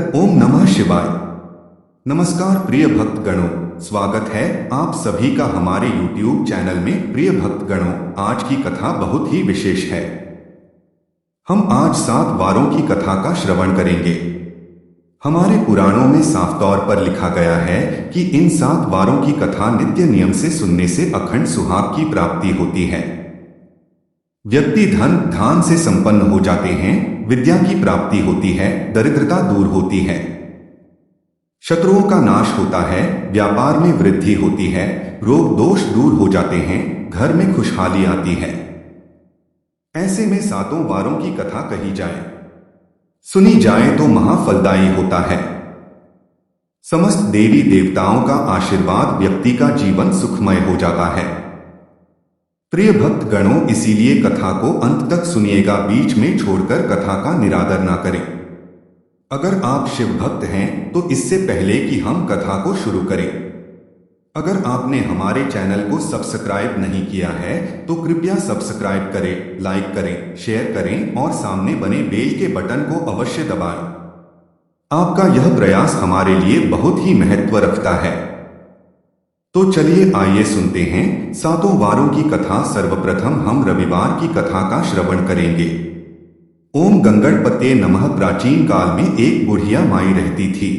ओम नमः शिवाय। नमस्कार प्रिय भक्तगणों, स्वागत है आप सभी का हमारे YouTube चैनल में। प्रिय भक्तगणों, आज की कथा बहुत ही विशेष है। हम आज 7 वारों की कथा का श्रवण करेंगे। हमारे पुराणों में साफ तौर पर लिखा गया है कि इन 7 वारों की कथा नित्य नियम से सुनने से अखंड सुहाग की प्राप्ति होती है। व्यक्ति धन धान से संपन्न हो जाते हैं, विद्या की प्राप्ति होती है, दरिद्रता दूर होती है, शत्रुओं का नाश होता है, व्यापार में वृद्धि होती है, रोग दोष दूर हो जाते हैं, घर में खुशहाली आती है। ऐसे में 7 वारों की कथा कही जाए, सुनी जाए तो महाफलदायी होता है। समस्त देवी देवताओं का आशीर्वाद व्यक्ति का जीवन सुखमय हो जाता है। प्रिय भक्त गणों, इसीलिए कथा को अंत तक सुनिएगा, बीच में छोड़कर कथा का निरादर ना करें। अगर आप शिव भक्त हैं तो इससे पहले कि हम कथा को शुरू करें, अगर आपने हमारे चैनल को सब्सक्राइब नहीं किया है तो कृपया सब्सक्राइब करें, लाइक करें, शेयर करें और सामने बने बेल के बटन को अवश्य दबाएं। आपका यह प्रयास हमारे लिए बहुत ही महत्व रखता है। तो चलिए आइए सुनते हैं 7 वारों की कथा। सर्वप्रथम हम रविवार की कथा का श्रवण करेंगे। ओम गंगणपते नमः। प्राचीन काल में एक बुढ़िया माई रहती थी।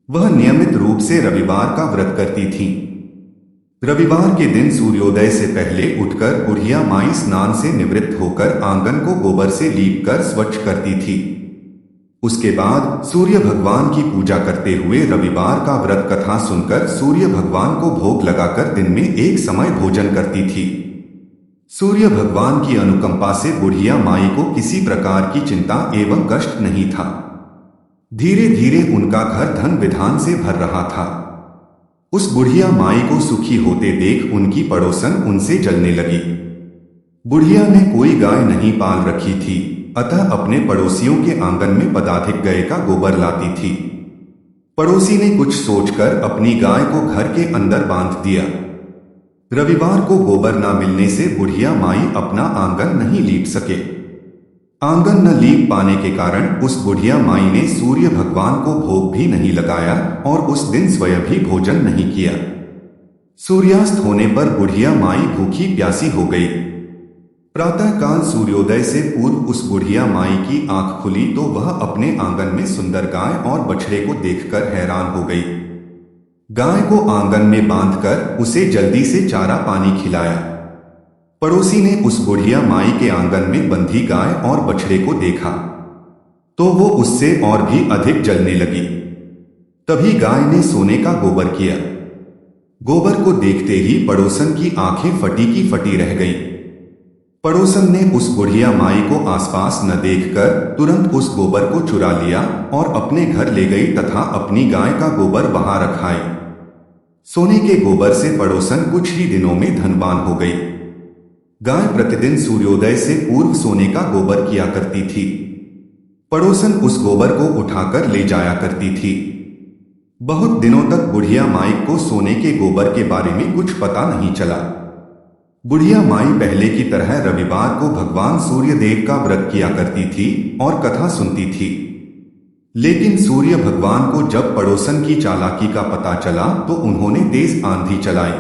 वह नियमित रूप से रविवार का व्रत करती थी। रविवार के दिन सूर्योदय से पहले उठकर बुढ़िया माई स्नान से निवृत्त होकर आंगन को गोबर से लीपकर स्वच्छ करती थी। उसके बाद सूर्य भगवान की पूजा करते हुए रविवार का व्रत कथा सुनकर सूर्य भगवान को भोग लगाकर दिन में एक समय भोजन करती थी। सूर्य भगवान की अनुकंपा से बुढ़िया माई को किसी प्रकार की चिंता एवं कष्ट नहीं था। धीरे धीरे उनका घर धन विधान से भर रहा था। उस बुढ़िया माई को सुखी होते देख उनकी पड़ोसन उनसे जलने लगी। बुढ़िया ने कोई गाय नहीं पाल रखी थी, अतः अपने पड़ोसियों के आंगन में पदाधिक गाय का गोबर लाती थी। पड़ोसी ने कुछ सोचकर अपनी गाय को घर के अंदर बांध दिया। रविवार को गोबर न मिलने से बुढ़िया माई अपना आंगन नहीं लीप सके। आंगन न लीप पाने के कारण उस बुढ़िया माई ने सूर्य भगवान को भोग भी नहीं लगाया और उस दिन स्वयं भी भोजन नहीं किया। सूर्यास्त होने पर बुढ़िया माई भूखी प्यासी हो गई। प्रातःकाल सूर्योदय से पूर्व उस बुढ़िया माई की आंख खुली तो वह अपने आंगन में सुंदर गाय और बछड़े को देखकर हैरान हो गई। गाय को आंगन में बांधकर उसे जल्दी से चारा पानी खिलाया। पड़ोसी ने उस बुढ़िया माई के आंगन में बंधी गाय और बछड़े को देखा तो वो उससे और भी अधिक जलने लगी। तभी गाय ने सोने का गोबर किया। गोबर को देखते ही पड़ोसन की आंखें फटी की फटी रह गई। पड़ोसन ने उस बुढ़िया माई को आसपास न देखकर तुरंत उस गोबर को चुरा लिया और अपने घर ले गई तथा अपनी गाय का गोबर वहां रखाई। सोने के गोबर से पड़ोसन कुछ ही दिनों में धनवान हो गई। गाय प्रतिदिन सूर्योदय से पूर्व सोने का गोबर किया करती थी। पड़ोसन उस गोबर को उठाकर ले जाया करती थी। बहुत दिनों तक बुढ़िया माई को सोने के गोबर के बारे में कुछ पता नहीं चला। बुढ़िया माई पहले की तरह रविवार को भगवान सूर्यदेव का व्रत किया करती थी और कथा सुनती थी। लेकिन सूर्य भगवान को जब पड़ोसन की चालाकी का पता चला तो उन्होंने तेज आंधी चलाई।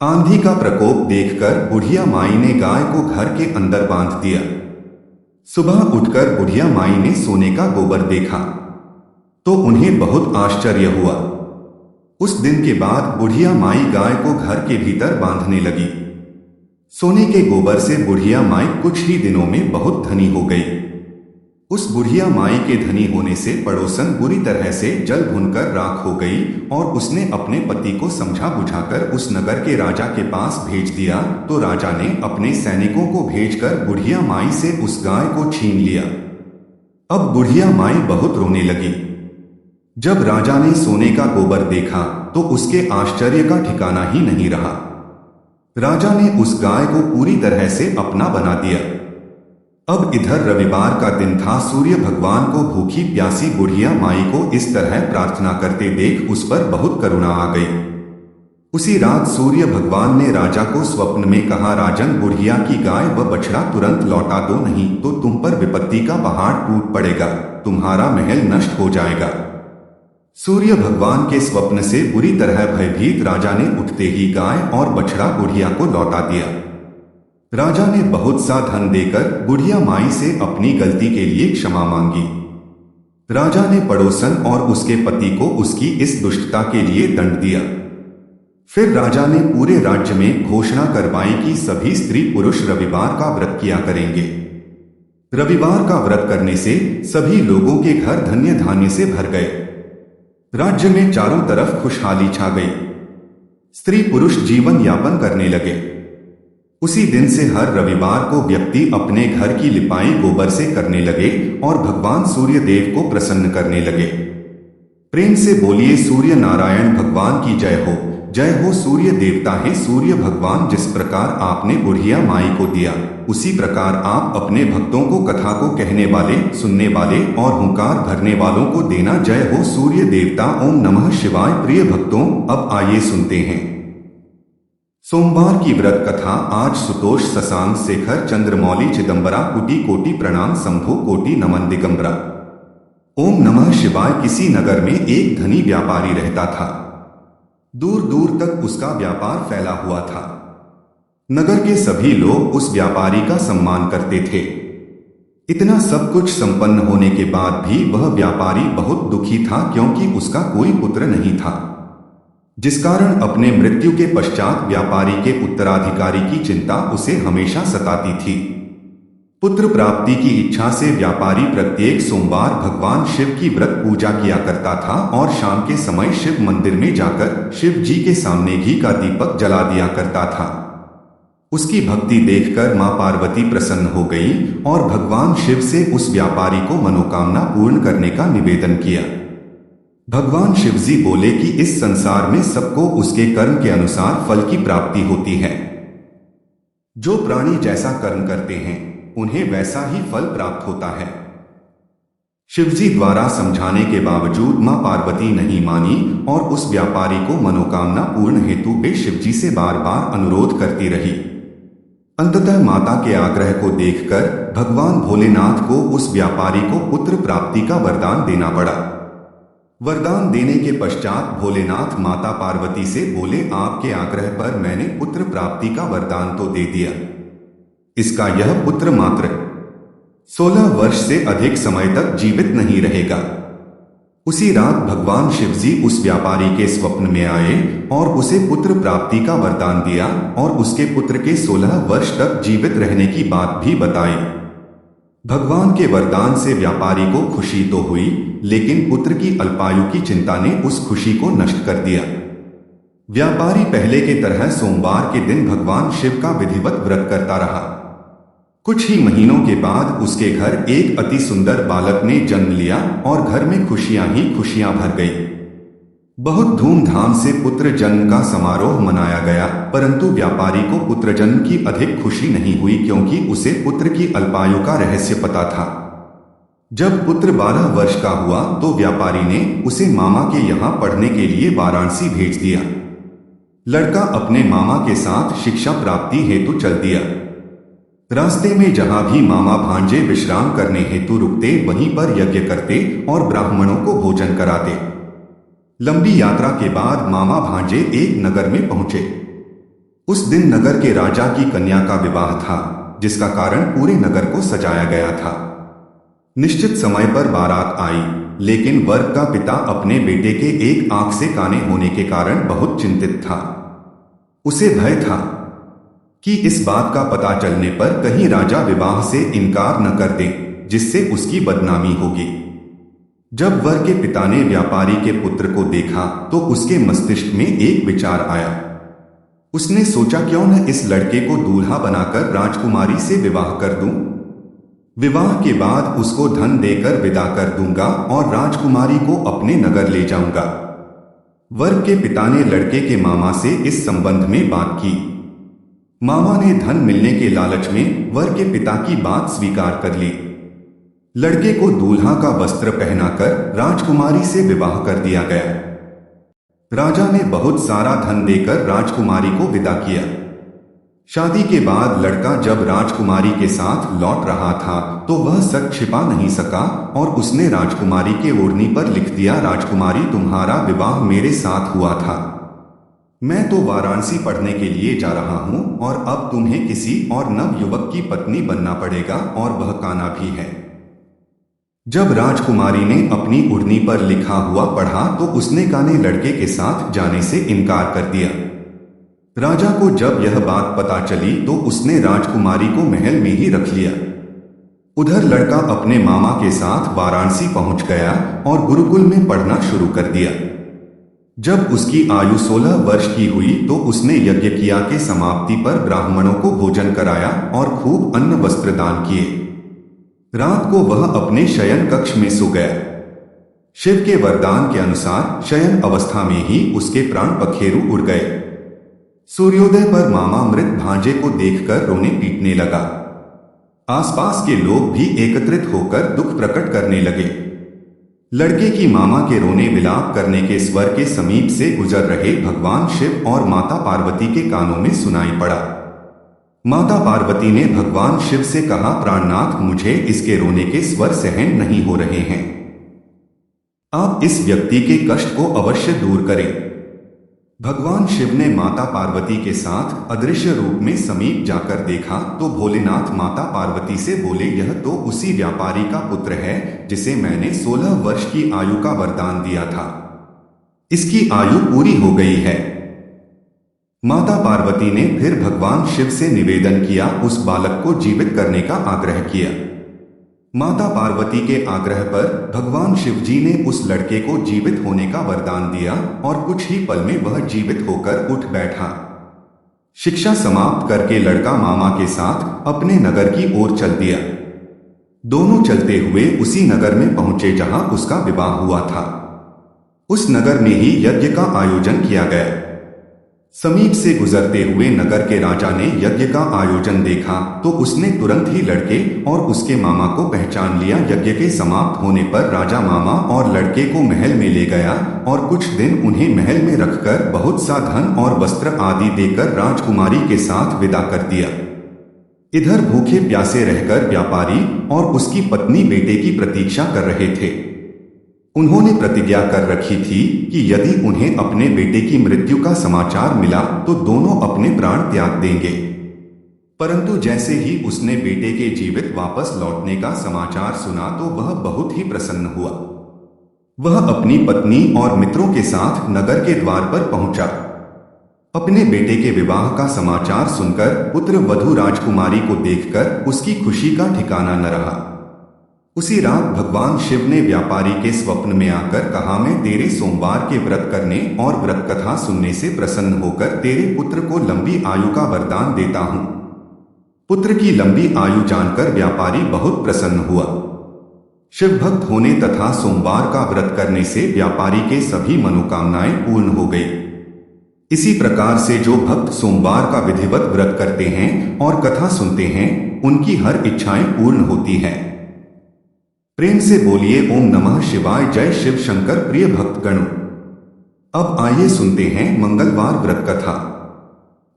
आंधी का प्रकोप देखकर बुढ़िया माई ने गाय को घर के अंदर बांध दिया। सुबह उठकर बुढ़िया माई ने सोने का गोबर देखा तो उन्हें बहुत आश्चर्य हुआ। उस दिन के बाद बुढ़िया माई गाय को घर के भीतर बांधने लगी। सोने के गोबर से बुढ़िया माई कुछ ही दिनों में बहुत धनी हो गई। उस बुढ़िया माई के धनी होने से पड़ोसन बुरी तरह से जल भुनकर राख हो गई और उसने अपने पति को समझा बुझाकर उस नगर के राजा के पास भेज दिया तो राजा ने अपने सैनिकों को भेजकर बुढ़िया माई से उस गाय को छीन लिया। अब बुढ़िया माई बहुत रोने लगी। जब राजा ने सोने का गोबर देखा तो उसके आश्चर्य का ठिकाना ही नहीं रहा। राजा ने उस गाय को पूरी तरह से अपना बना दिया। अब इधर रविवार का दिन था। सूर्य भगवान को भूखी प्यासी बुढ़िया माई को इस तरह प्रार्थना करते देख उस पर बहुत करुणा आ गई। उसी रात सूर्य भगवान ने राजा को स्वप्न में कहा, राजन, बुढ़िया की गाय व बछड़ा तुरंत लौटा दो, नहीं तो तुम पर विपत्ति का पहाड़ टूट पड़ेगा, तुम्हारा महल नष्ट हो जाएगा। सूर्य भगवान के स्वप्न से बुरी तरह भयभीत राजा ने उठते ही गाय और बछड़ा बुढ़िया को लौटा दिया। राजा ने बहुत सा धन देकर बुढ़िया माई से अपनी गलती के लिए क्षमा मांगी। राजा ने पड़ोसन और उसके पति को उसकी इस दुष्टता के लिए दंड दिया। फिर राजा ने पूरे राज्य में घोषणा करवाई कि सभी स्त्री पुरुष रविवार का व्रत किया करेंगे। रविवार का व्रत करने से सभी लोगों के घर धन्य धान्य से भर गए। राज्य में चारों तरफ खुशहाली छा गई। स्त्री पुरुष जीवन यापन करने लगे। उसी दिन से हर रविवार को व्यक्ति अपने घर की लिपाई गोबर से करने लगे और भगवान सूर्य देव को प्रसन्न करने लगे। प्रेम से बोलिए, सूर्य नारायण भगवान की जय हो। जय हो सूर्य देवता है सूर्य भगवान। जिस प्रकार आपने बुढ़िया माई को दिया, उसी प्रकार आप अपने भक्तों को कथा को कहने वाले, सुनने वाले और हुंकार भरने वालों को देना। जय हो सूर्य देवता। ओम नमः शिवाय। प्रिय भक्तों, अब आइए सुनते हैं सोमवार की व्रत कथा। आज सुतोष शशांक शेखर चंद्रमौली चिदंबरा कुटी कोटि प्रणाम शंभु कोटि नमन दिगंबरा। ओम नमः शिवाय। किसी नगर में एक धनी व्यापारी रहता था। दूर दूर तक उसका व्यापार फैला हुआ था। नगर के सभी लोग उस व्यापारी का सम्मान करते थे। इतना सब कुछ संपन्न होने के बाद भी वह व्यापारी बहुत दुखी था, क्योंकि उसका कोई पुत्र नहीं था, जिस कारण अपने मृत्यु के पश्चात व्यापारी के उत्तराधिकारी की चिंता उसे हमेशा सताती थी। पुत्र प्राप्ति की इच्छा से व्यापारी प्रत्येक सोमवार भगवान शिव की व्रत पूजा किया करता था और शाम के समय शिव मंदिर में जाकर शिव जी के सामने घी का दीपक जला दिया करता था। उसकी भक्ति देखकर मां पार्वती प्रसन्न हो गई और भगवान शिव से उस व्यापारी को मनोकामना पूर्ण करने का निवेदन किया। भगवान शिवजी बोले कि इस संसार में सबको उसके कर्म के अनुसार फल की प्राप्ति होती है। जो प्राणी जैसा कर्म करते हैं उन्हें वैसा ही फल प्राप्त होता है। शिवजी द्वारा समझाने के बावजूद मां पार्वती नहीं मानी और उस व्यापारी को मनोकामना पूर्ण हेतु वे शिवजी से बार बार अनुरोध करती रही। अंततः माता के आग्रह को देखकर भगवान भोलेनाथ को उस व्यापारी को पुत्र प्राप्ति का वरदान देना पड़ा। वरदान देने के पश्चात भोलेनाथ माता पार्वती से बोले, आपके आग्रह पर मैंने पुत्र प्राप्ति का वरदान तो दे दिया, इसका यह पुत्र मात्र 16 वर्ष से अधिक समय तक जीवित नहीं रहेगा। उसी रात भगवान शिवजी उस व्यापारी के स्वप्न में आए और उसे पुत्र प्राप्ति का वरदान दिया और उसके पुत्र के 16 वर्ष तक जीवित रहने की बात भी बताई। भगवान के वरदान से व्यापारी को खुशी तो हुई, लेकिन पुत्र की अल्पायु की चिंता ने उस खुशी को नष्ट कर दिया। व्यापारी पहले के तरह सोमवार के दिन भगवान शिव का विधिवत व्रत करता रहा। कुछ ही महीनों के बाद उसके घर एक अति सुंदर बालक ने जन्म लिया और घर में खुशियां ही खुशियां भर गई। बहुत धूमधाम से पुत्र जन्म का समारोह मनाया गया, परंतु व्यापारी को पुत्र जन्म की अधिक खुशी नहीं हुई, क्योंकि उसे पुत्र की अल्पायु का रहस्य पता था। जब पुत्र 12 वर्ष का हुआ तो व्यापारी ने उसे मामा के यहाँ पढ़ने के लिए वाराणसी भेज दिया। लड़का अपने मामा के साथ शिक्षा प्राप्ति हेतु चल दिया। रास्ते में जहां भी मामा भांजे विश्राम करने हेतु रुकते, वहीं पर यज्ञ करते और ब्राह्मणों को भोजन कराते। लंबी यात्रा के बाद मामा भांजे एक नगर में पहुंचे। उस दिन नगर के राजा की कन्या का विवाह था, जिसका कारण पूरे नगर को सजाया गया था। निश्चित समय पर बारात आई, लेकिन वर का पिता अपने बेटे के एक आंख से काने होने के कारण बहुत चिंतित था। उसे भय था कि इस बात का पता चलने पर कहीं राजा विवाह से इनकार न कर दे, जिससे उसकी बदनामी होगी। जब वर के पिता ने व्यापारी के पुत्र को देखा तो उसके मस्तिष्क में एक विचार आया। उसने सोचा, क्यों न इस लड़के को दूल्हा बनाकर राजकुमारी से विवाह कर दूं। विवाह के बाद उसको धन देकर विदा कर दूंगा और राजकुमारी को अपने नगर ले जाऊंगा। वर के पिता ने लड़के के मामा से इस संबंध में बात की। मामा ने धन मिलने के लालच में वर के पिता की बात स्वीकार कर ली। लड़के को दूल्हा का वस्त्र पहनाकर राजकुमारी से विवाह कर दिया गया। राजा ने बहुत सारा धन देकर राजकुमारी को विदा किया। शादी के बाद लड़का जब राजकुमारी के साथ लौट रहा था तो वह सच छिपा नहीं सका और उसने राजकुमारी के ओढ़नी पर लिख दिया, राजकुमारी तुम्हारा विवाह मेरे साथ हुआ था। मैं तो वाराणसी पढ़ने के लिए जा रहा हूं और अब तुम्हें किसी और नव युवक की पत्नी बनना पड़ेगा और वह काना भी है। जब राजकुमारी ने अपनी ओढ़नी पर लिखा हुआ पढ़ा तो उसने काने लड़के के साथ जाने से इनकार कर दिया। राजा को जब यह बात पता चली तो उसने राजकुमारी को महल में ही रख लिया। उधर लड़का अपने मामा के साथ वाराणसी पहुंच गया और गुरुकुल में पढ़ना शुरू कर दिया। जब उसकी आयु 16 वर्ष की हुई तो उसने यज्ञ किया के समाप्ति पर ब्राह्मणों को भोजन कराया और खूब अन्न वस्त्र दान किए। रात को वह अपने शयन कक्ष में सो गया। शिव के वरदान के अनुसार शयन अवस्था में ही उसके प्राण पखेरु उड़ गए। सूर्योदय पर मामा मृत भांजे को देखकर रोने पीटने लगा। आसपास के लोग भी एकत्रित होकर दुख प्रकट करने लगे। लड़के की मामा के रोने विलाप करने के स्वर के समीप से गुजर रहे भगवान शिव और माता पार्वती के कानों में सुनाई पड़ा। माता पार्वती ने भगवान शिव से कहा, प्राणनाथ मुझे इसके रोने के स्वर सहन नहीं हो रहे हैं, आप इस व्यक्ति के कष्ट को अवश्य दूर करें। भगवान शिव ने माता पार्वती के साथ अदृश्य रूप में समीप जाकर देखा तो भोलेनाथ माता पार्वती से बोले, यह तो उसी व्यापारी का पुत्र है जिसे मैंने 16 वर्ष की आयु का वरदान दिया था। इसकी आयु पूरी हो गई है। माता पार्वती ने फिर भगवान शिव से निवेदन किया, उस बालक को जीवित करने का आग्रह किया। माता पार्वती के आग्रह पर भगवान शिव जी ने उस लड़के को जीवित होने का वरदान दिया और कुछ ही पल में वह जीवित होकर उठ बैठा। शिक्षा समाप्त करके लड़का मामा के साथ अपने नगर की ओर चल दिया। दोनों चलते हुए उसी नगर में पहुंचे जहां उसका विवाह हुआ था। उस नगर में ही यज्ञ का आयोजन किया गया। समीप से गुजरते हुए नगर के राजा ने यज्ञ का आयोजन देखा तो उसने तुरंत ही लड़के और उसके मामा को पहचान लिया। यज्ञ के समाप्त होने पर राजा मामा और लड़के को महल में ले गया और कुछ दिन उन्हें महल में रखकर बहुत सा धन और वस्त्र आदि देकर राजकुमारी के साथ विदा कर दिया। इधर भूखे प्यासे रहकर व्यापारी और उसकी पत्नी बेटे की प्रतीक्षा कर रहे थे। उन्होंने प्रतिज्ञा कर रखी थी कि यदि उन्हें अपने बेटे की मृत्यु का समाचार मिला तो दोनों अपने प्राण त्याग देंगे। परंतु जैसे ही उसने बेटे के जीवित वापस लौटने का समाचार सुना तो वह बहुत ही प्रसन्न हुआ। वह अपनी पत्नी और मित्रों के साथ नगर के द्वार पर पहुंचा। अपने बेटे के विवाह का समाचार सुनकर पुत्र वधू राजकुमारी को देखकर उसकी खुशी का ठिकाना न रहा। उसी रात भगवान शिव ने व्यापारी के स्वप्न में आकर कहा, मैं तेरे सोमवार के व्रत करने और व्रत कथा सुनने से प्रसन्न होकर तेरे पुत्र को लंबी आयु का वरदान देता हूं। पुत्र की लंबी आयु जानकर व्यापारी बहुत प्रसन्न हुआ। शिव भक्त होने तथा सोमवार का व्रत करने से व्यापारी के सभी मनोकामनाएं पूर्ण हो गई। इसी प्रकार से जो भक्त सोमवार का विधिवत व्रत करते हैं और कथा सुनते हैं उनकी हर इच्छाएं पूर्ण होती हैं। प्रेम से बोलिए ओम नमः शिवाय। जय शिव शंकर। प्रिय भक्तगणों, अब आइए सुनते हैं मंगलवार व्रत कथा।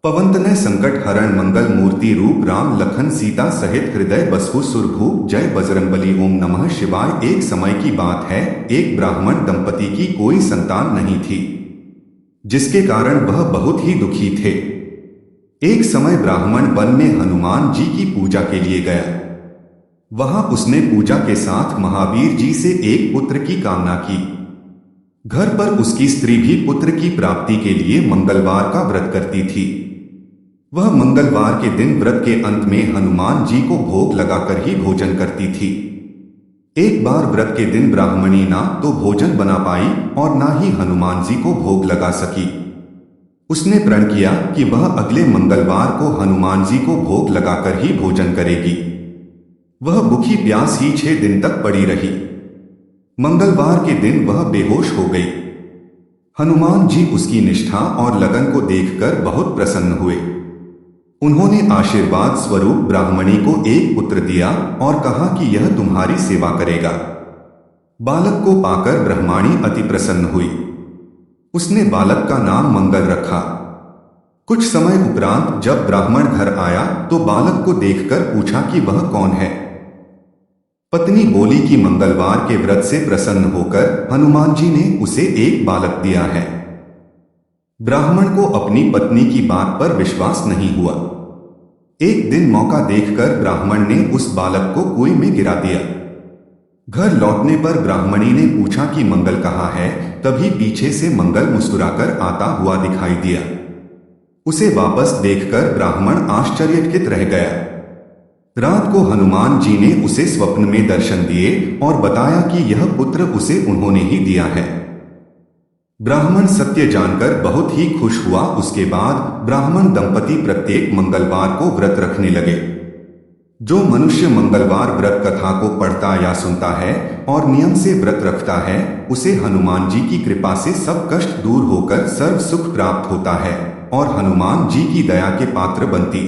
पवनतनय संकट हरण मंगल मूर्ति रूप राम लखन सीता सहित हृदय बसहु सुरभूप। जय बजरंगबली। ओम नमः शिवाय। एक समय की बात है, एक ब्राह्मण दंपति की कोई संतान नहीं थी, जिसके कारण वह बहुत ही दुखी थे। एक समय ब्राह्मण वन में हनुमान जी की पूजा के लिए गया। वहां उसने पूजा के साथ महावीर जी से एक पुत्र की कामना की। घर पर उसकी स्त्री भी पुत्र की प्राप्ति के लिए मंगलवार का व्रत करती थी। वह मंगलवार के दिन व्रत के अंत में हनुमान जी को भोग लगाकर ही भोजन करती थी। एक बार व्रत के दिन ब्राह्मणी ना तो भोजन बना पाई और ना ही हनुमान जी को भोग लगा सकी। उसने प्रण किया कि वह अगले मंगलवार को हनुमान जी को भोग लगाकर ही भोजन करेगी। वह भूखी प्यास ही 6 दिन तक पड़ी रही। मंगलवार के दिन वह बेहोश हो गई। हनुमान जी उसकी निष्ठा और लगन को देखकर बहुत प्रसन्न हुए। उन्होंने आशीर्वाद स्वरूप ब्राह्मणी को एक पुत्र दिया और कहा कि यह तुम्हारी सेवा करेगा। बालक को पाकर ब्रह्माणी अति प्रसन्न हुई। उसने बालक का नाम मंगल रखा। कुछ समय उपरांत जब ब्राह्मण घर आया तो बालक को देखकर पूछा कि वह कौन है। पत्नी बोली कि मंगलवार के व्रत से प्रसन्न होकर हनुमान जी ने उसे एक बालक दिया है। ब्राह्मण को अपनी पत्नी की बात पर विश्वास नहीं हुआ। एक दिन मौका देखकर ब्राह्मण ने उस बालक को कुएं में गिरा दिया। घर लौटने पर ब्राह्मणी ने पूछा कि मंगल कहाँ है। तभी पीछे से मंगल मुस्कुराकर आता हुआ दिखाई दिया। उसे वापस देखकर ब्राह्मण आश्चर्यचकित रह गया। रात को हनुमान जी ने उसे स्वप्न में दर्शन दिए और बताया कि यह पुत्र उसे उन्होंने ही दिया है। ब्राह्मण सत्य जानकर बहुत ही खुश हुआ। उसके बाद ब्राह्मण दंपति प्रत्येक मंगलवार को व्रत रखने लगे। जो मनुष्य मंगलवार व्रत कथा को पढ़ता या सुनता है और नियम से व्रत रखता है, उसे हनुमान जी की कृपा से सब कष्ट दूर होकर सर्व सुख प्राप्त होता है और हनुमान जी की दया के पात्र बनती।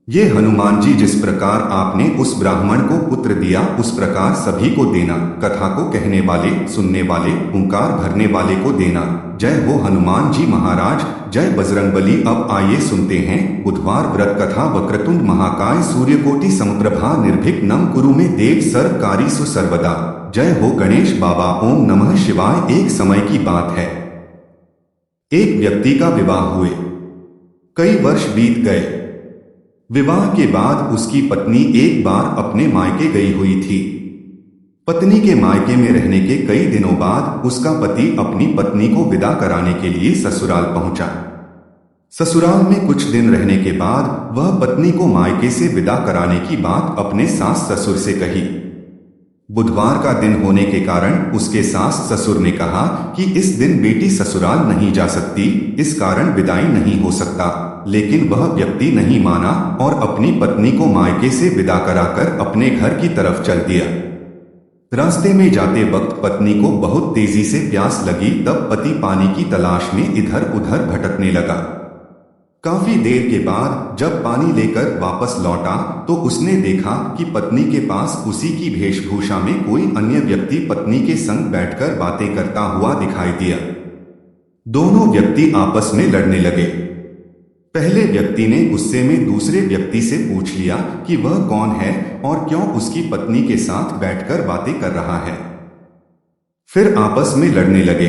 ये हनुमान जी जिस प्रकार आपने उस ब्राह्मण को पुत्र दिया, उस प्रकार सभी को देना। कथा को कहने वाले, सुनने वाले, ओंकार भरने वाले को देना। जय हो हनुमान जी महाराज, जय बजरंगबली। अब आइए सुनते हैं बुधवार व्रत कथा। वक्रतुंड महाकाय सूर्यकोटि समप्रभा निर्विघ्नं कुरु मे देव सर्वकार्येषु सर्वदा। जय हो गणेश बाबा। ओम नमः शिवाय। एक समय की बात है, एक व्यक्ति का विवाह हुए। कई वर्ष बीत गए। विवाह के बाद उसकी पत्नी एक बार अपने मायके गई हुई थी। पत्नी के मायके में रहने के कई दिनों बाद उसका पति अपनी पत्नी को विदा कराने के लिए ससुराल पहुंचा। ससुराल में कुछ दिन रहने के बाद वह पत्नी को मायके से विदा कराने की बात अपने सास ससुर से कही। बुधवार का दिन होने के कारण उसके सास ससुर ने कहा कि इस दिन बेटी ससुराल नहीं जा सकती, इस कारण विदाई नहीं हो सकता। लेकिन वह व्यक्ति नहीं माना और अपनी पत्नी को मायके से विदा कराकर अपने घर की तरफ चल दिया। रास्ते में जाते वक्त पत्नी को बहुत तेजी से प्यास लगी। तब पति पानी की तलाश में इधर उधर भटकने लगा। काफी देर के बाद जब पानी लेकर वापस लौटा तो उसने देखा कि पत्नी के पास उसी की वेशभूषा में कोई अन्य व्यक्ति पत्नी के संग बैठकर बातें करता हुआ दिखाई दिया। दोनों व्यक्ति आपस में लड़ने लगे। पहले व्यक्ति ने गुस्से में दूसरे व्यक्ति से पूछ लिया कि वह कौन है और क्यों उसकी पत्नी के साथ बैठकर बातें कर रहा है। फिर आपस में लड़ने लगे।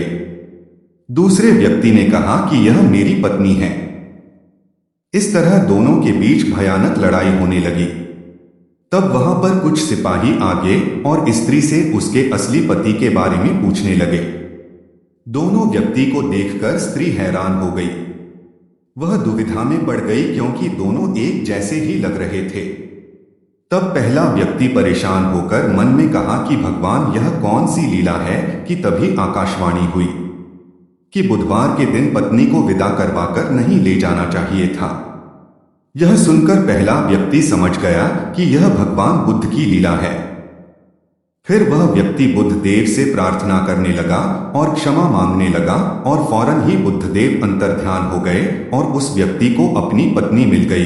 दूसरे व्यक्ति ने कहा कि यह मेरी पत्नी है। इस तरह दोनों के बीच भयानक लड़ाई होने लगी। तब वहां पर कुछ सिपाही आ गए और स्त्री से उसके असली पति के बारे में पूछने लगे। दोनों व्यक्ति को देखकर स्त्री हैरान हो गई। वह दुविधा में पड़ गई क्योंकि दोनों एक जैसे ही लग रहे थे। तब पहला व्यक्ति परेशान होकर मन में कहा कि भगवान, यह कौन सी लीला है कि तभी आकाशवाणी हुई कि बुधवार के दिन पत्नी को विदा करवाकर नहीं ले जाना चाहिए था। यह सुनकर पहला व्यक्ति समझ गया कि यह भगवान बुद्ध की लीला है। फिर वह व्यक्ति बुद्ध देव से प्रार्थना करने लगा और क्षमा मांगने लगा और फौरन ही बुद्ध देव अंतर्ध्यान हो गए और उस व्यक्ति को अपनी पत्नी मिल गई।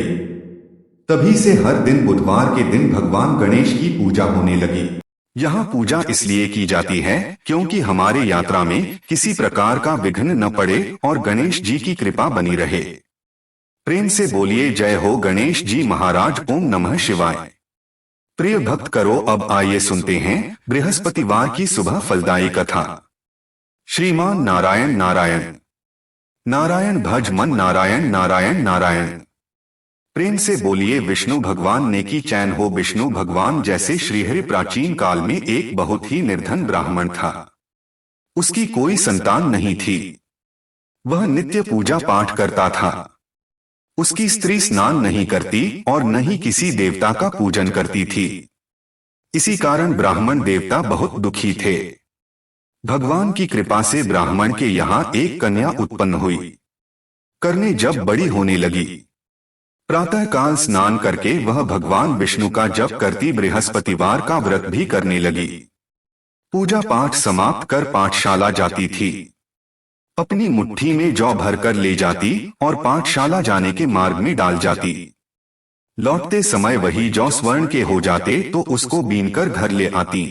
तभी से हर दिन बुधवार के दिन भगवान गणेश की पूजा होने लगी। यहाँ पूजा इसलिए की जाती है क्योंकि हमारे यात्रा में किसी प्रकार का विघ्न न पड़े और गणेश जी की कृपा बनी रहे। प्रेम से बोलिए जय हो गणेश जी महाराज। ओम नमः शिवाय। प्रिय भक्त करो, अब आइए सुनते हैं बृहस्पतिवार की सुबह फलदायी कथा। श्रीमान नारायण नारायण नारायण भज मन, नारायण नारायण नारायण। प्रेम से बोलिए विष्णु भगवान ने की चैन हो। विष्णु भगवान जैसे श्रीहरि प्राचीन काल में एक बहुत ही निर्धन ब्राह्मण था। उसकी कोई संतान नहीं थी। वह नित्य पूजा पाठ करता था। उसकी स्त्री स्नान नहीं करती और न ही किसी देवता का पूजन करती थी। इसी कारण ब्राह्मण देवता बहुत दुखी थे। भगवान की कृपा से ब्राह्मण के यहाँ एक कन्या उत्पन्न हुई। करने जब बड़ी होने लगी, प्रातःकाल स्नान करके वह भगवान विष्णु का जप करती बृहस्पतिवार का व्रत भी करने लगी। पूजा पाठ समाप्त कर पाठशाला जाती थी। अपनी मुट्ठी में जौ भरकर ले जाती और पाठशाला जाने के मार्ग में डाल जाती। लौटते समय वही जौ स्वर्ण के हो जाते तो उसको बीनकर घर ले आती।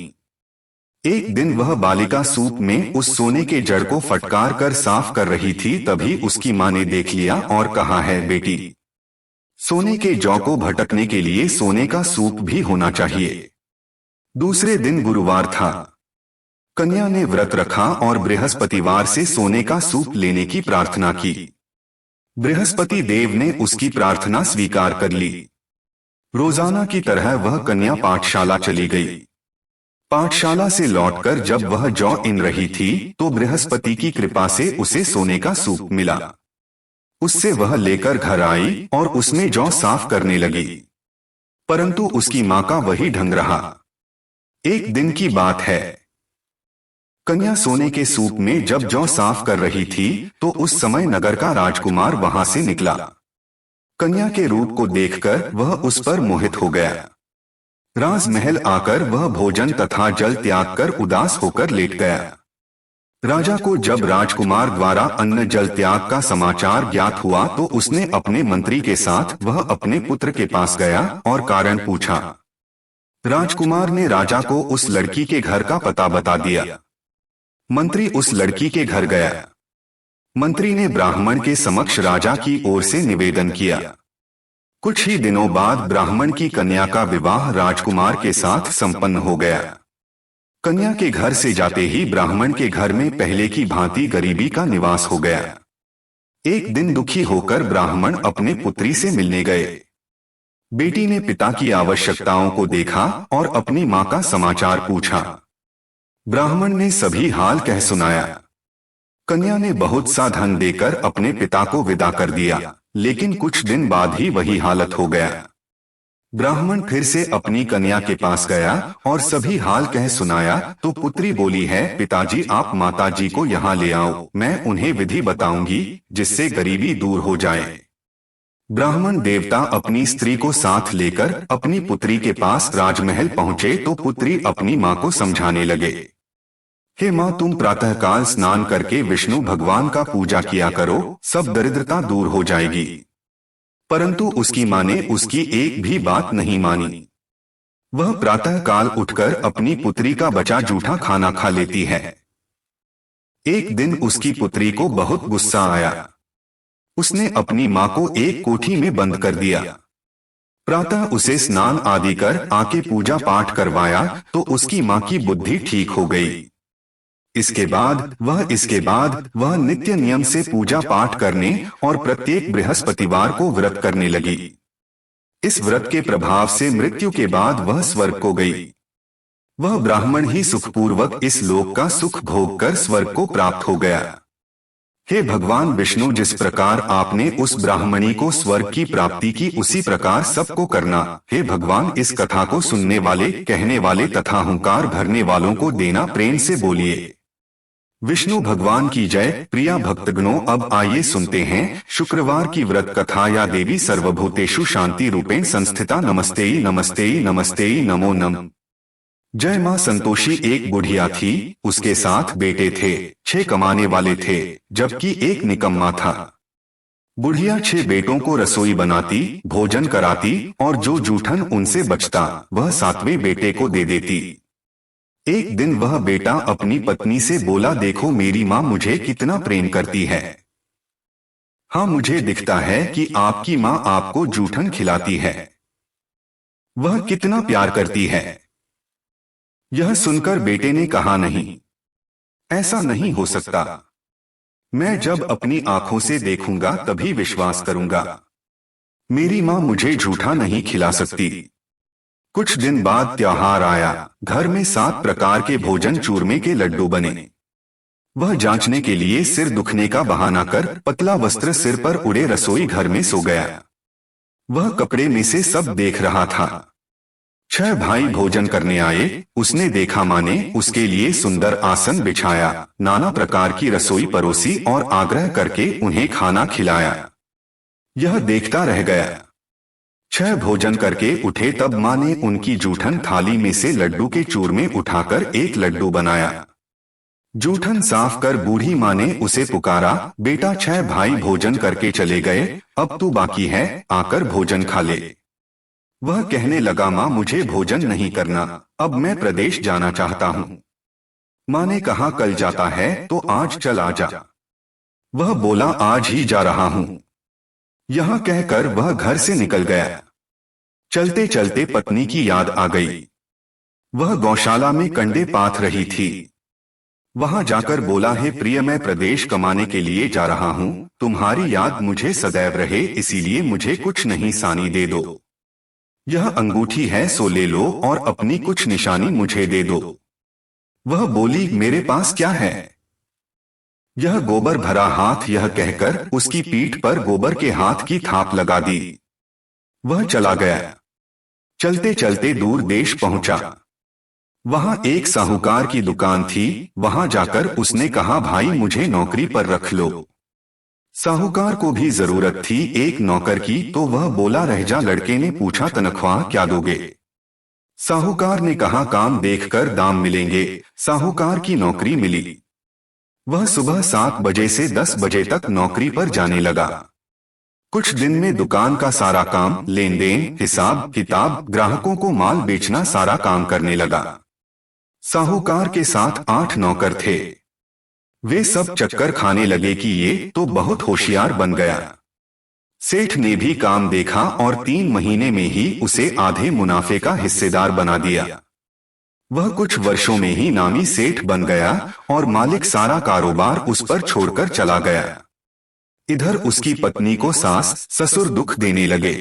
एक दिन वह बालिका सूप में उस सोने के जड़ को फटकार कर साफ कर रही थी, तभी उसकी माँ ने देख लिया और कहा, है बेटी, सोने के जौ को भटकने के लिए सोने का सूप भी होना चाहिए। दूसरे दिन गुरुवार था। कन्या ने व्रत रखा और बृहस्पतिवार से सोने का सूप लेने की प्रार्थना की। बृहस्पति देव ने उसकी प्रार्थना स्वीकार कर ली। रोजाना की तरह वह कन्या पाठशाला चली गई। पाठशाला से लौटकर जब वह जौ इन रही थी तो बृहस्पति की कृपा से उसे सोने का सूप मिला। उससे वह लेकर घर आई और उसमें जौ साफ करने लगी, परंतु उसकी मां का वही ढंग रहा। एक दिन की बात है, कन्या सोने के सूप में जब जौ साफ कर रही थी तो उस समय नगर का राजकुमार वहां से निकला। कन्या के रूप को देखकर वह उस पर मोहित हो गया। राजमहल आकर वह भोजन तथा जल त्याग कर उदास होकर लेट गया। राजा को जब राजकुमार द्वारा अन्न जल त्याग का समाचार ज्ञात हुआ तो उसने अपने मंत्री के साथ वह अपने पुत्र के पास गया और कारण पूछा। राजकुमार ने राजा को उस लड़की के घर का पता बता दिया। मंत्री उस लड़की के घर गया। मंत्री ने ब्राह्मण के समक्ष राजा की ओर से निवेदन किया। कुछ ही दिनों बाद ब्राह्मण की कन्या का विवाह राजकुमार के साथ संपन्न हो गया। कन्या के घर से जाते ही ब्राह्मण के घर में पहले की भांति गरीबी का निवास हो गया। एक दिन दुखी होकर ब्राह्मण अपने पुत्री से मिलने गए। बेटी ने पिता की आवश्यकताओं को देखा और अपनी मां का समाचार पूछा। ब्राह्मण ने सभी हाल कह सुनाया। कन्या ने बहुत सा धन देकर अपने पिता को विदा कर दिया, लेकिन कुछ दिन बाद ही वही हालत हो गया। ब्राह्मण फिर से अपनी कन्या के पास गया और सभी हाल कह सुनाया तो पुत्री बोली, है पिताजी, आप माताजी को यहाँ ले आओ, मैं उन्हें विधि बताऊंगी जिससे गरीबी दूर हो जाए। ब्राह्मण देवता अपनी स्त्री को साथ लेकर अपनी पुत्री के पास राजमहल पहुंचे तो पुत्री अपनी मां को समझाने लगे, हे माँ, तुम प्रातःकाल स्नान करके विष्णु भगवान का पूजा किया करो, सब दरिद्रता दूर हो जाएगी। परंतु उसकी माँ ने उसकी एक भी बात नहीं मानी। वह प्रातःकाल उठकर अपनी पुत्री का बचा जूठा खाना खा लेती है। एक दिन उसकी पुत्री को बहुत गुस्सा आया। उसने अपनी माँ को एक कोठी में बंद कर दिया। प्रातः उसे स्नान आदि कर आके पूजा पाठ करवाया तो उसकी माँ की बुद्धि ठीक हो गई। इसके बाद वह नित्य नियम से पूजा पाठ करने और प्रत्येक बृहस्पतिवार को व्रत करने लगी। इस व्रत के प्रभाव से मृत्यु के बाद वह स्वर्ग को गई। वह ब्राह्मण ही सुखपूर्वक इस लोक का सुख भोग कर स्वर्ग को प्राप्त हो गया। हे भगवान विष्णु, जिस प्रकार आपने उस ब्राह्मणी को स्वर्ग की प्राप्ति की उसी प्रकार सबको करना। हे भगवान, इस कथा को सुनने वाले, कहने वाले तथा हुंकार भरने वालों को देना प्रेम से बोलिए। विष्णु भगवान की जय। प्रिया भक्तगणों, अब आइए सुनते हैं शुक्रवार की व्रत कथा। या देवी सर्वभूतेषु शांति रूपेण संस्थिता, नमस्तेई नमस्तेई नमस्तेई नमो नमः। जय मां संतोषी एक बुढ़िया थी। उसके साथ बेटे थे। 6 कमाने वाले थे, जबकि एक निकम्मा था। बुढ़िया 6 बेटों को रसोई बनाती, भोजन कराती और जो जूठन उनसे बचता वह 7वें बेटे को दे देती। एक दिन वह बेटा अपनी पत्नी से बोला, देखो मेरी माँ मुझे कितना प्रेम करती है। हाँ, मुझे दिखता है कि आपकी माँ आपको जूठन खिलाती है। वह कितना प्यार करती है। यह सुनकर बेटे ने कहा, नहीं, ऐसा नहीं हो सकता। मैं जब अपनी आंखों से देखूंगा तभी विश्वास करूंगा। मेरी माँ मुझे जूठा नहीं खिला सकती। कुछ दिन बाद त्योहार आया। घर में 7 प्रकार के भोजन चूरमे के लड्डू बने। वह जांचने के लिए सिर दुखने का बहाना कर पतला वस्त्र सिर पर उड़े रसोई घर में सो गया। वह कपड़े में से सब देख रहा था। 6 भाई भोजन करने आए। उसने देखा माँ ने उसके लिए सुंदर आसन बिछाया, नाना प्रकार की रसोई परोसी और आग्रह करके उन्हें खाना खिलाया। यह देखता रह गया। 6 भोजन करके उठे तब माँ ने उनकी जूठन थाली में से लड्डू के चूरमे उठाकर एक लड्डू बनाया। जूठन साफ कर बूढ़ी माँ ने उसे पुकारा, बेटा 6 भाई भोजन करके चले गए, अब तू बाकी है, आकर भोजन खा ले। वह कहने लगा, माँ मुझे भोजन नहीं करना, अब मैं प्रदेश जाना चाहता हूँ। माँ ने कहा कल जाता है तो आज चल आ जा। वह बोला आज ही जा रहा हूं। यह कहकर वह घर से निकल गया। चलते चलते पत्नी की याद आ गई। वह गौशाला में कंडे पाथ रही थी। वहां जाकर बोला है प्रिय मैं प्रदेश कमाने के लिए जा रहा हूं, तुम्हारी याद मुझे सदैव रहे इसीलिए मुझे कुछ नहीं सानी दे दो। यह अंगूठी है सो ले लो और अपनी कुछ निशानी मुझे दे दो। वह बोली मेरे पास क्या है? यह गोबर भरा हाथ यह कहकर उसकी पीठ पर गोबर के हाथ की थाप लगा दी। वह चला गया। चलते चलते दूर देश पहुंचा। वहां एक साहूकार की दुकान थी। वहां जाकर उसने कहा भाई मुझे नौकरी पर रख लो। साहूकार को भी जरूरत थी एक नौकर की तो वह बोला रह जा। लड़के ने पूछा तनख्वाह क्या दोगे? साहूकार ने कहा काम देखकर दाम मिलेंगे। साहूकार की नौकरी मिली। वह सुबह 7 बजे से 10 बजे तक नौकरी पर जाने लगा। कुछ दिन में दुकान का सारा काम, लेन देन, हिसाब किताब, ग्राहकों को माल बेचना सारा काम करने लगा। साहूकार के साथ 8 नौकर थे। वे सब चक्कर खाने लगे कि ये तो बहुत होशियार बन गया। सेठ ने भी काम देखा और 3 महीने में ही उसे आधे मुनाफे का हिस्सेदार बना दिया। वह कुछ वर्षों में ही नामी सेठ बन गया और मालिक सारा कारोबार उस पर छोड़कर चला गया। इधर उसकी पत्नी को सास ससुर दुख देने लगे।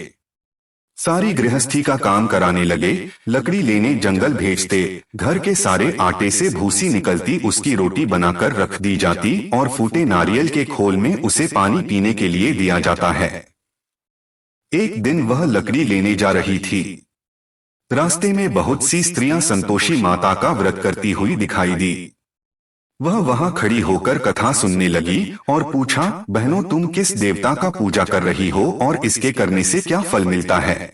सारी गृहस्थी का काम कराने लगे। लकड़ी लेने जंगल भेजते। घर के सारे आटे से भूसी निकलती उसकी रोटी बनाकर रख दी जाती और फूटे नारियल के खोल में उसे पानी पीने के लिए दिया जाता है। एक दिन वह लकड़ी लेने जा रही थी। रास्ते में बहुत सी स्त्रियां संतोषी माता का व्रत करती हुई दिखाई दी। वह वहां खड़ी होकर कथा सुनने लगी और पूछा बहनों तुम किस देवता का पूजा कर रही हो और इसके करने से क्या फल मिलता है?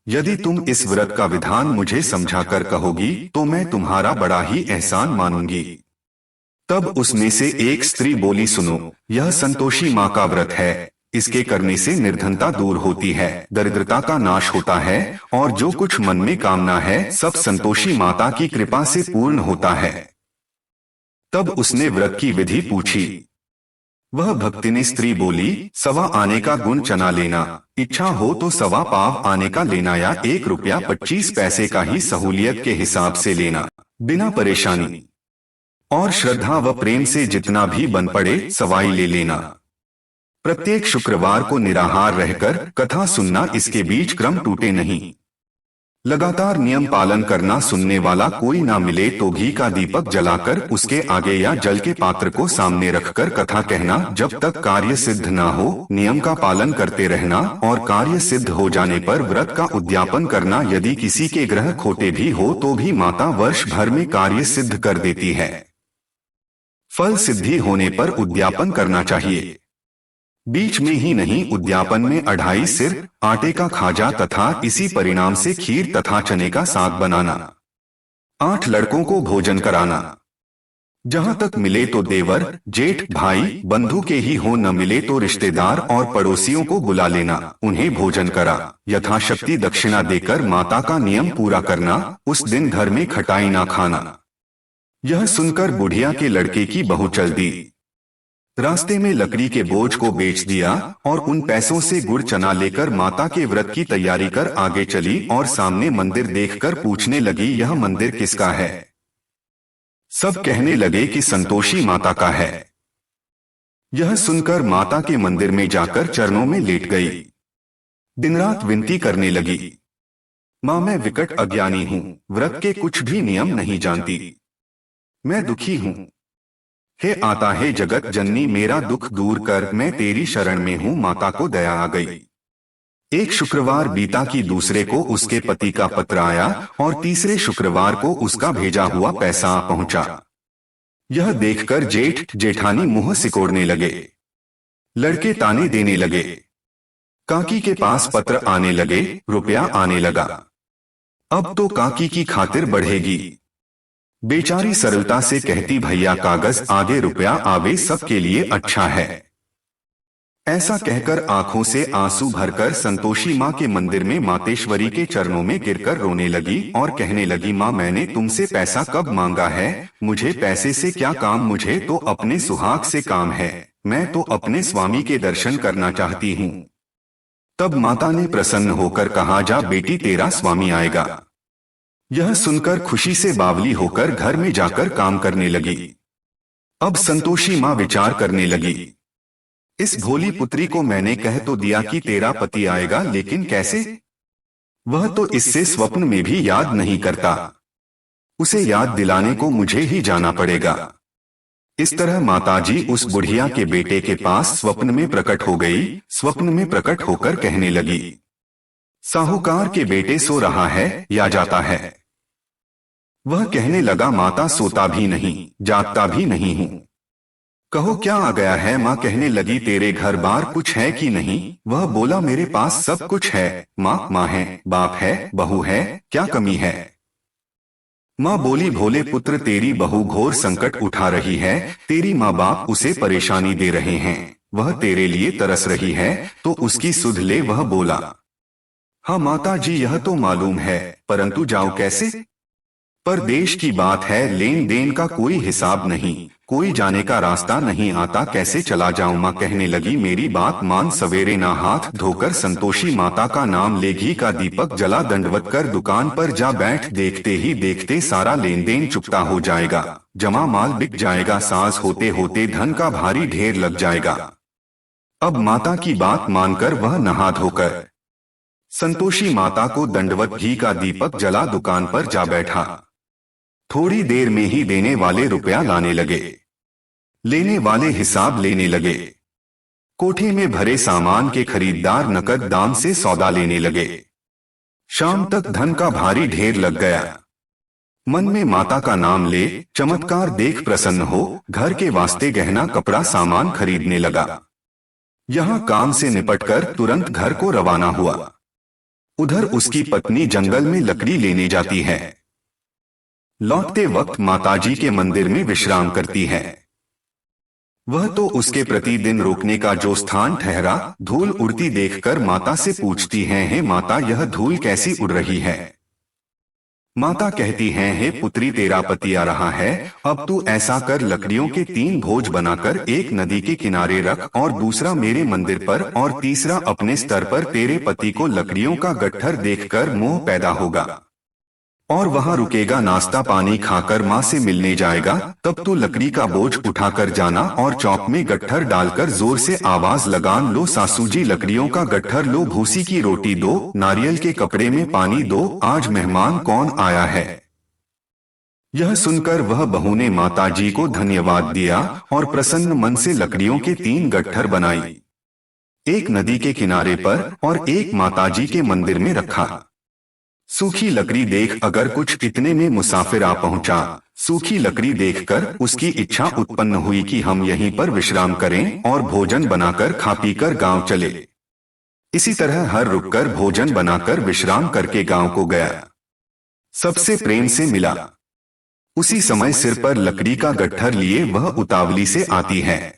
यदि तुम इस व्रत का विधान मुझे समझाकर कहोगी तो मैं तुम्हारा बड़ा ही एहसान मानूंगी। तब उसमें से एक स्त्री बोली सुनो, यह संतोषी माँ का व्रत है। इसके करने से निर्धनता दूर होती है, दरिद्रता का नाश होता है और जो कुछ मन में कामना है सब संतोषी माता की कृपा से पूर्ण होता है। तब उसने व्रत की विधि पूछी। वह भक्तिनी स्त्री बोली 1.25 आने का गुण चना लेना, इच्छा हो तो 1.25 पाव आने का लेना या 1 रुपया 25 पैसे का ही सहूलियत के हिसाब से लेना, बिना परेशानी। और श्रद्धा व प्रेम से जितना भी बन पड़े सवाई ले लेना। प्रत्येक शुक्रवार को निराहार रहकर कथा सुनना, इसके बीच क्रम टूटे नहीं। लगातार नियम पालन करना। सुनने वाला कोई ना मिले तो घी का दीपक जलाकर उसके आगे या जल के पात्र को सामने रखकर कथा कहना जब तक कार्य सिद्ध ना हो। नियम का पालन करते रहना और कार्य सिद्ध हो जाने पर व्रत का उद्यापन करना। यदि किसी के ग्रह खोटे भी हो तो भी माता वर्ष भर में कार्य सिद्ध कर देती है। फल सिद्धि होने पर उद्यापन करना चाहिए। बीच में ही नहीं, उद्यापन में 2.5 सिर आटे का खाजा तथा इसी परिणाम से खीर तथा चने का साग बनाना। 8 लड़कों को भोजन कराना। जहां तक मिले तो देवर जेठ भाई बंधु के ही हो, न मिले तो रिश्तेदार और पड़ोसियों को बुला लेना, उन्हें भोजन करा। यथाशक्ति दक्षिणा देकर माता का नियम पूरा करना। उस दिन घर में खटाई ना खाना। यह सुनकर बुढ़िया के लड़के की बहू चल दी। रास्ते में लकड़ी के बोझ को बेच दिया और उन पैसों से गुड़ चना लेकर माता के व्रत की तैयारी कर आगे चली और सामने मंदिर देखकर पूछने लगी यह मंदिर किसका है? सब कहने लगे कि संतोषी माता का है। यह सुनकर माता के मंदिर में जाकर चरणों में लेट गई। दिन रात विनती करने लगी, माँ मैं विकट अज्ञानी हूँ, व्रत के कुछ भी नियम नहीं जानती, मैं दुखी हूँ। हे आता है जगत जननी मेरा दुख दूर कर, मैं तेरी शरण में हूँ। माता को दया आ गई। एक शुक्रवार बीता कि दूसरे को उसके पति का पत्र आया और तीसरे शुक्रवार को उसका भेजा हुआ पैसा आ पहुंचा। यह देखकर जेठ जेठानी मुंह सिकोड़ने लगे। लड़के ताने देने लगे। काकी के पास पत्र आने लगे, रुपया आने लगा। अब तो काकी की खातिर बढ़ेगी। बेचारी सरलता से कहती भैया कागज आगे रुपया आवे सबके लिए अच्छा है। ऐसा कहकर आंखों से आंसू भरकर संतोषी माँ के मंदिर में मातेश्वरी के चरणों में गिरकर रोने लगी और कहने लगी, माँ मैंने तुमसे पैसा कब मांगा है? मुझे पैसे से क्या काम, मुझे तो अपने सुहाग से काम है। मैं तो अपने स्वामी के दर्शन करना चाहती हूँ। तब माता ने प्रसन्न होकर कहा, जा बेटी तेरा स्वामी आएगा। यह सुनकर खुशी से बावली होकर घर में जाकर काम करने लगी। अब संतोषी माँ विचार करने लगी, इस भोली पुत्री को मैंने कह तो दिया कि तेरा पति आएगा, लेकिन कैसे? वह तो इससे स्वप्न में भी याद नहीं करता। उसे याद दिलाने को मुझे ही जाना पड़ेगा। इस तरह माताजी उस बुढ़िया के बेटे के पास स्वप्न में प्रकट हो गई। स्वप्न में प्रकट होकर कहने लगी, साहूकार के बेटे सो रहा है या जाता है? वह कहने लगा, माता सोता भी नहीं, जागता भी नहीं हूँ। कहो क्या आ गया है? माँ कहने लगी, तेरे घर बार कुछ है कि नहीं? वह बोला, मेरे पास सब कुछ है माँ है, बाप है, बहू है, क्या कमी है? माँ बोली, भोले पुत्र तेरी बहू घोर संकट उठा रही है। तेरी माँ बाप उसे परेशानी दे रहे हैं। वह तेरे लिए तरस रही है तो उसकी सुध ले। वह बोला, हाँ माता जी यह तो मालूम है, परंतु जाऊं कैसे? पर देश की बात है, लेन देन का कोई हिसाब नहीं, कोई जाने का रास्ता नहीं आता, कैसे चला जाऊं? माँ कहने लगी, मेरी बात मान, सवेरे ना हाथ धोकर संतोषी माता का नाम ले, घी का दीपक जला, दंडवत कर दुकान पर जा बैठ। देखते ही देखते सारा लेन देन चुकता हो जाएगा, जमा माल बिक जाएगा, सांस होते होते धन का भारी ढेर लग जाएगा। अब माता की बात मानकर वह नहा धोकर संतोषी माता को दंडवत घी का दीपक जला दुकान पर जा बैठा। थोड़ी देर में ही देने वाले रुपया लाने लगे, लेने वाले हिसाब लेने लगे। कोठे में भरे सामान के खरीदार नकद दाम से सौदा लेने लगे। शाम तक धन का भारी ढेर लग गया। मन में माता का नाम ले, चमत्कार देख प्रसन्न हो, घर के वास्ते गहना कपड़ा सामान खरीदने लगा। यहाँ काम से निपटकर तुरंत घर को रवाना हुआ। उधर उसकी पत्नी जंगल में लकड़ी लेने जाती है। लौटते वक्त माताजी के मंदिर में विश्राम करती है। वह तो उसके प्रतिदिन रोकने का जो स्थान ठहरा, धूल उड़ती देखकर माता से पूछती है, हे माता यह धूल कैसी उड़ रही है? माता कहती है, हे पुत्री तेरा पति आ रहा है, अब तू ऐसा कर, लकड़ियों के 3 भोज बनाकर एक नदी के किनारे रख और दूसरा मेरे मंदिर पर और तीसरा अपने स्तर पर। तेरे पति को लकड़ियों का गट्ठर देखकर मोह पैदा होगा और वहां रुकेगा, नाश्ता पानी खाकर माँ से मिलने जाएगा। तब तू लकड़ी का बोझ उठाकर जाना और चौक में गट्ठर डालकर जोर से आवाज लगान, लो सासू जी लकड़ियों का गट्ठर लो, भूसी की रोटी दो, नारियल के कपड़े में पानी दो, आज मेहमान कौन आया है? यह सुनकर वह बहू ने माताजी को धन्यवाद दिया और प्रसन्न मन से लकड़ियों के 3 गट्ठर बनाई। एक नदी के किनारे पर और एक माताजी के मंदिर में रखा। सूखी लकड़ी देख अगर कुछ इतने में मुसाफिर आ पहुंचा। सूखी लकड़ी देखकर उसकी इच्छा उत्पन्न हुई कि हम यहीं पर विश्राम करें और भोजन बनाकर खा पीकर गांव चले। इसी तरह हर रुककर भोजन बनाकर विश्राम करके गांव को गया। सबसे प्रेम से मिला। उसी समय सिर पर लकड़ी का गट्ठर लिए वह उतावली से आती है।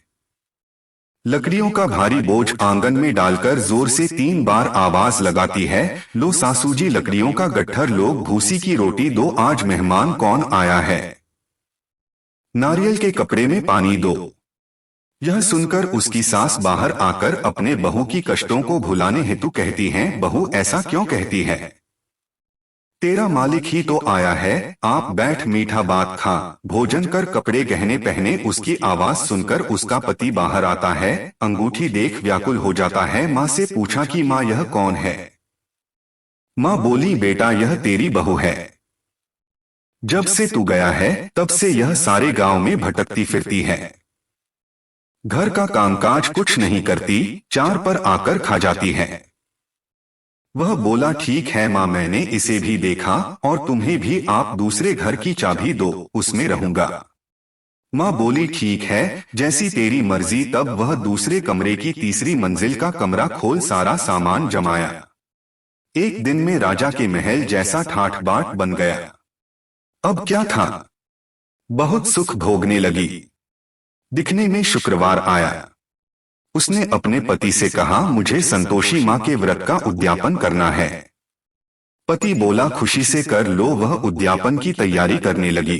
लकड़ियों का भारी बोझ आंगन में डालकर जोर से 3 बार आवाज लगाती है, लो सासू जी लकड़ियों का गट्ठर लो, भूसी की रोटी दो, आज मेहमान कौन आया है? नारियल के कपड़े में पानी दो। यह सुनकर उसकी सास बाहर आकर अपने बहू की कष्टों को भुलाने हेतु कहती हैं, बहू ऐसा क्यों कहती है? तेरा मालिक ही तो आया है, आप बैठ मीठा बात खा, भोजन कर, कपड़े गहने पहने। उसकी आवाज सुनकर उसका पति बाहर आता है। अंगूठी देख व्याकुल हो जाता है। माँ से पूछा कि माँ यह कौन है? माँ बोली, बेटा यह तेरी बहू है। जब से तू गया है तब से यह सारे गांव में भटकती फिरती है। घर का कामकाज कुछ नहीं करती, 4 पर आकर खा जाती है। वह बोला, ठीक है माँ, मैंने इसे भी देखा और तुम्हें भी, आप दूसरे घर की चाबी दो, उसमें रहूंगा। माँ बोली, ठीक है, जैसी तेरी मर्जी। तब वह दूसरे कमरे की तीसरी मंजिल का कमरा खोल सारा सामान जमाया। एक दिन में राजा के महल जैसा ठाठ बाट बन गया। अब क्या था, बहुत सुख भोगने लगी। दिखने में शुक्रवार आया। उसने अपने पति से कहा, मुझे संतोषी माँ के व्रत का उद्यापन करना है। पति बोला, खुशी से कर लो। वह उद्यापन की तैयारी करने लगी।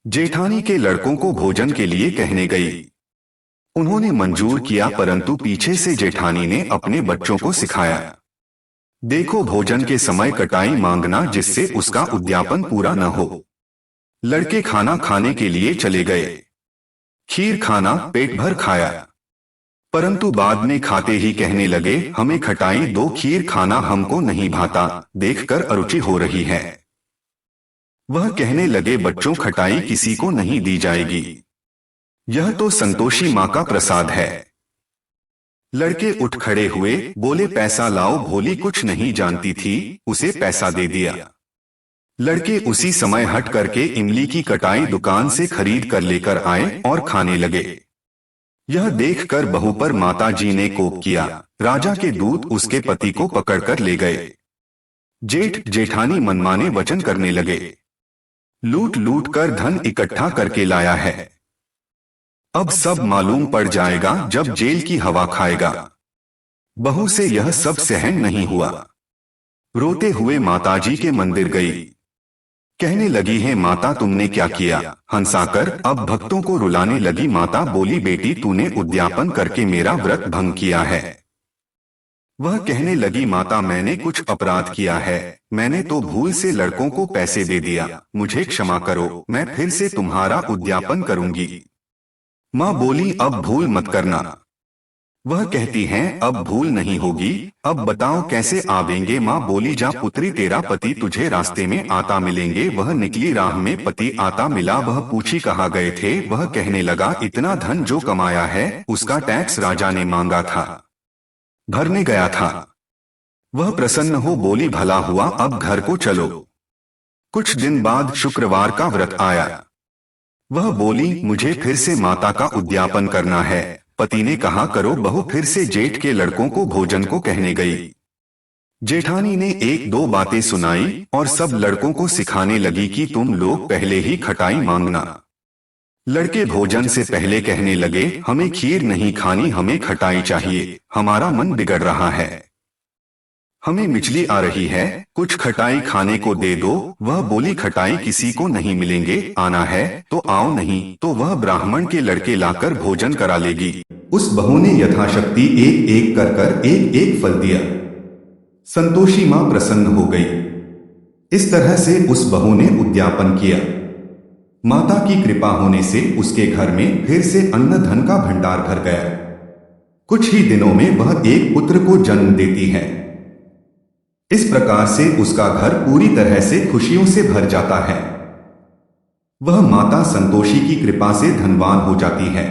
जेठानी के लड़कों को भोजन के लिए कहने गई। उन्होंने मंजूर किया, परंतु पीछे से जेठानी ने अपने बच्चों को सिखाया, देखो भोजन के समय कटाई मांगना, जिससे उसका उद्यापन पूरा न हो। लड़के खाना खाने के लिए चले गए। खीर खाना पेट भर खाया, परंतु बाद में खाते ही कहने लगे, हमें खटाई दो, खीर खाना हमको नहीं भाता, देखकर अरुचि हो रही है। वह कहने लगे, बच्चों खटाई किसी को नहीं दी जाएगी, यह तो संतोषी माँ का प्रसाद है। लड़के उठ खड़े हुए, बोले, पैसा लाओ। भोली कुछ नहीं जानती थी, उसे पैसा दे दिया। लड़के उसी समय हट करके इमली की कटाई दुकान से खरीद कर लेकर आए और खाने लगे। यह देखकर बहू पर माताजी ने कोप किया। राजा के दूत उसके पति को पकड़कर ले गए। जेठ जेठानी मनमाने वचन करने लगे, लूट लूट कर धन इकट्ठा करके लाया है, अब सब मालूम पड़ जाएगा जब जेल की हवा खाएगा। बहू से यह सब सहन नहीं हुआ। रोते हुए माताजी के मंदिर गई। कहने लगी, है माता, तुमने क्या किया? हंसाकर अब भक्तों को रुलाने लगी। माता बोली, बेटी तूने उद्यापन करके मेरा व्रत भंग किया है। वह कहने लगी, माता मैंने कुछ अपराध किया है, मैंने तो भूल से लड़कों को पैसे दे दिया, मुझे क्षमा करो, मैं फिर से तुम्हारा उद्यापन करूंगी। माँ बोली, अब भूल मत करना। वह कहती हैं, अब भूल नहीं होगी, अब बताओ कैसे आवेंगे? माँ बोली, जा पुत्री, तेरा पति तुझे रास्ते में आता मिलेंगे। वह निकली, राह में पति आता मिला। वह पूछी, कहाँ गए थे? वह कहने लगा, इतना धन जो कमाया है उसका टैक्स राजा ने मांगा था, भरने गया था। वह प्रसन्न हो बोली, भला हुआ, अब घर को चलो। कुछ दिन बाद शुक्रवार का व्रत आया। वह बोली, मुझे फिर से माता का उद्यापन करना है। पति ने कहा, करो। बहू फिर से जेठ के लड़कों को भोजन को कहने गई। जेठानी ने एक दो बातें सुनाई और सब लड़कों को सिखाने लगी कि तुम लोग पहले ही खटाई मांगना। लड़के भोजन से पहले कहने लगे, हमें खीर नहीं खानी, हमें खटाई चाहिए, हमारा मन बिगड़ रहा है, हमें मिचली आ रही है, कुछ खटाई खाने को दे दो। वह बोली, खटाई किसी को नहीं मिलेंगे, आना है तो आओ, नहीं तो वह ब्राह्मण के लड़के लाकर भोजन करा लेगी। उस बहू ने यथाशक्ति एक एक कर एक एक फल दिया। संतोषी माँ प्रसन्न हो गई। इस तरह से उस बहू ने उद्यापन किया। माता की कृपा होने से उसके घर में फिर से अन्न धन का भंडार भर गया। कुछ ही दिनों में वह एक पुत्र को जन्म देती है। इस प्रकार से उसका घर पूरी तरह से खुशियों से भर जाता है। वह माता संतोषी की कृपा से धनवान हो जाती है।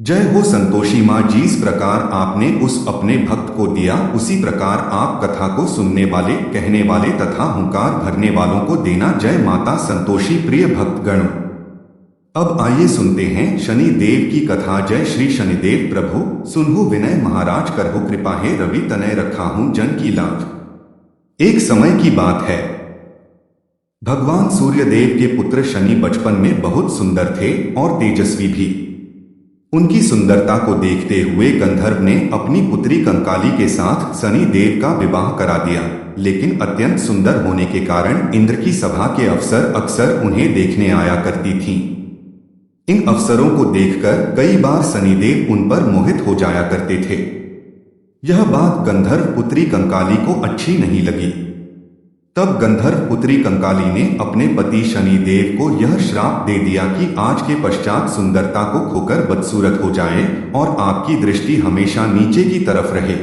जय हो संतोषी माँ, जिस प्रकार आपने उस अपने भक्त को दिया, उसी प्रकार आप कथा को सुनने वाले, कहने वाले तथा हुंकार भरने वालों को देना। जय माता संतोषी। प्रिय भक्तगण, अब आइए सुनते हैं शनि देव की कथा। जय श्री शनिदेव प्रभु, सुनहु विनय महाराज, करहु कृपा, है रवि तनय रखा हूं जन की लाज। एक समय की बात है, भगवान सूर्यदेव के पुत्र शनि बचपन में बहुत सुंदर थे और तेजस्वी भी। उनकी सुंदरता को देखते हुए गंधर्व ने अपनी पुत्री कंकाली के साथ शनि देव का विवाह करा दिया। लेकिन अत्यंत सुंदर होने के कारण इंद्र की सभा के अफसर अक्सर उन्हें देखने आया करती थीं। इन अफसरों को देखकर कई बार शनिदेव उन पर मोहित हो जाया करते थे। यह बात गंधर्व पुत्री कंकाली को अच्छी नहीं लगी। तब गंधर्व पुत्री कंकाली ने अपने पति शनिदेव को यह श्राप दे दिया कि आज के पश्चात सुंदरता को खोकर बदसूरत हो जाए और आपकी दृष्टि हमेशा नीचे की तरफ रहे।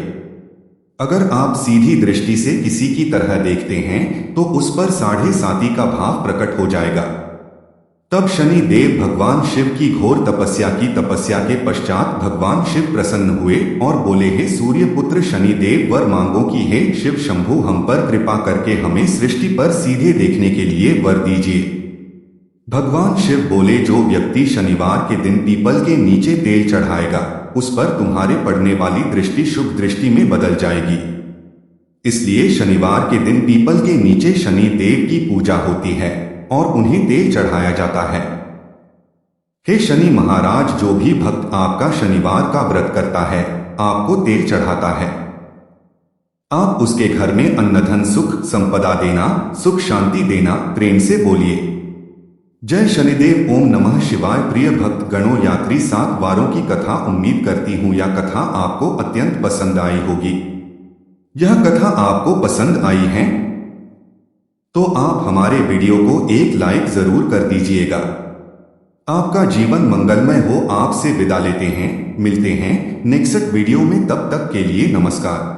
अगर आप सीधी दृष्टि से किसी की तरह देखते हैं तो उस पर 7.5 का भाव प्रकट हो जाएगा। तब शनि देव भगवान शिव की घोर तपस्या की। तपस्या के पश्चात भगवान शिव प्रसन्न हुए और बोले, हे सूर्य पुत्र शनिदेव, वर मांगो कि हे शिव शंभु, हम पर कृपा करके हमें सृष्टि पर सीधे देखने के लिए वर दीजिए। भगवान शिव बोले, जो व्यक्ति शनिवार के दिन पीपल के नीचे तेल चढ़ाएगा, उस पर तुम्हारे पड़ने वाली दृष्टि शुभ दृष्टि में बदल जाएगी। इसलिए शनिवार के दिन पीपल के नीचे शनि देव की पूजा होती है और उन्हें तेल चढ़ाया जाता है। हे शनि महाराज, जो भी भक्त आपका शनिवार का व्रत करता है, आपको तेल चढ़ाता है, आप उसके घर में अन्न धन सुख संपदा देना, सुख शांति देना, प्रेम से बोलिए जय शनिदेव। ओम नमः शिवाय। प्रिय भक्त गणों, यात्री 7 वारों की कथा उम्मीद करती हूँ यह कथा आपको अत्यंत पसंद आई होगी। यह कथा आपको पसंद आई है तो आप हमारे वीडियो को एक लाइक जरूर कर दीजिएगा। आपका जीवन मंगलमय हो। आपसे विदा लेते हैं, मिलते हैं नेक्स्ट वीडियो में, तब तक के लिए नमस्कार।